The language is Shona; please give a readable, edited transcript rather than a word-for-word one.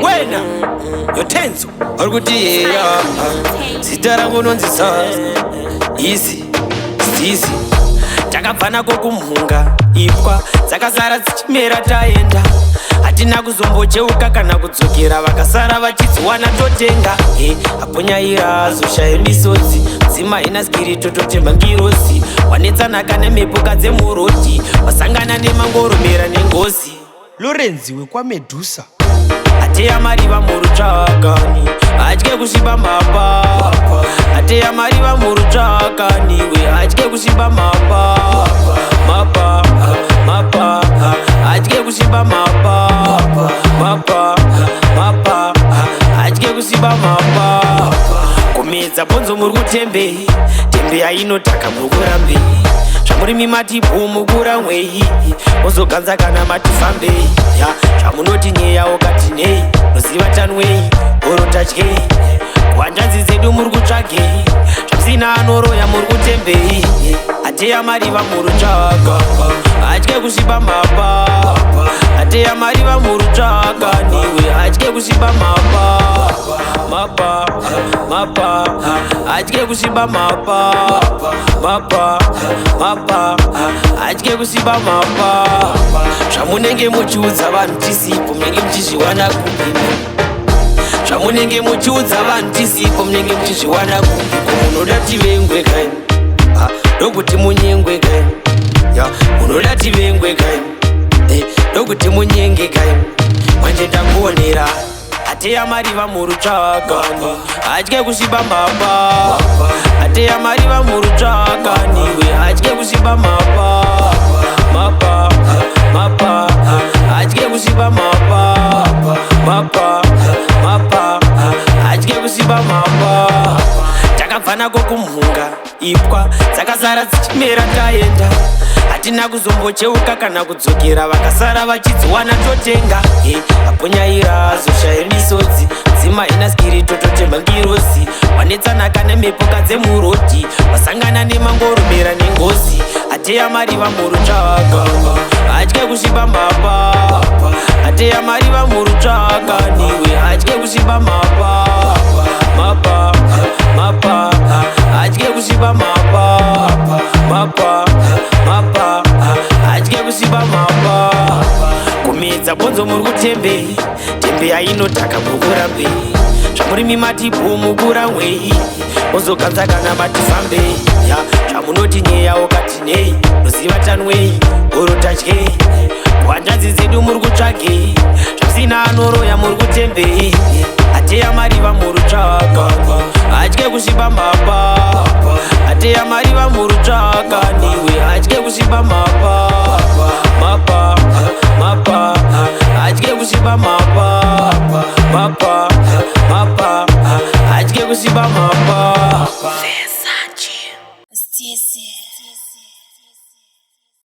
wena yotenzo arikuti ya sitara kunonzisa izi zizi takabvana kokumhunga ipwa dzakasara dzichimera taenda hatina kuzombocheuka kana kudzokera vakasara vachidziwana totenga aponyaira azoshaya misodzi dzima ina skiri tototemba ngirozi wanetsanaka nemhepuka dzemurodhi wasangana nemangoromera nengozi Lorenzi wekwamedusa Ateya mariva murutsvakani atye kusviba mapa Ateya mariva murutsvakani we atye kusviba mapa mapa mapa atye kusviba mapa mapa mapa atye kusviba mapa kumedza bonzo muri kutembe tembe yainotaka muri kurambe zvamurimi mati bhumukura mwei mozoganza kana matifambe zvamunoti nyeyawo kati nei noziva tanwei orotatyei kuhanzvanzi dzedu muri kutsvagei zvamusina anoroya muri kutembei Ateya mariva murutsvaka atye kusviba mapa Ateya mariva murutsvakani we atye kusviba mapa mapa mapa atye kusviba mapa mapa mapa atye kusviba mapa zvamunenge muchiudza vanhu tisipo munenge muchizviwana kupi zvamunenge muchiudza vanhu tisipo munenge muchizviwana kupi munoda tivengwe kai ndokuti munyengwe kai munoda tivengwe kai ndokuti munyenge kai manje ndakuonera Ateya mariva murutsvakani atye kusviba mapa Ateya mariva murutsvakani we atye kusviba mapa mapa mapa atye kusviba mapa mapa mapa atye kusviba mapa takabvana kokumhunga ipwa dzakasara dzichimera taenda hatina kuzombocheuka kana kudzokera vakasara vachidziwana totenga aponyaira azoshaya misodzi dzima ina skiri tototemba ngirozi wanetsanaka nemhepuka dzemurodhi wasangana nemangoromera nengozi Ateya mariva murutsvaka atye kusviba mapa Ateya mariva murutsvakani we atye kusviba mapa mapa mapa atye kusviba mapa mapa mapa atye kusviba mapa kumedza bonzo muri kutembei tembe yainotaka muri kurambei zvamurimi mati bhumukura mwei mozoganza kana matifambei zvamunoti nyeyawo kati nei noziva tanwei orotatyei kuhanzvanzi dzedu muri kutsvagei zvamusina anoroya muri kutembei Ateya mariva murutsvaka atye kusviba mapa Ateya mariva murutsvakani we atye kusviba mapa mapa mapa atye kusviba mapa mapa mapa atye kusviba mapa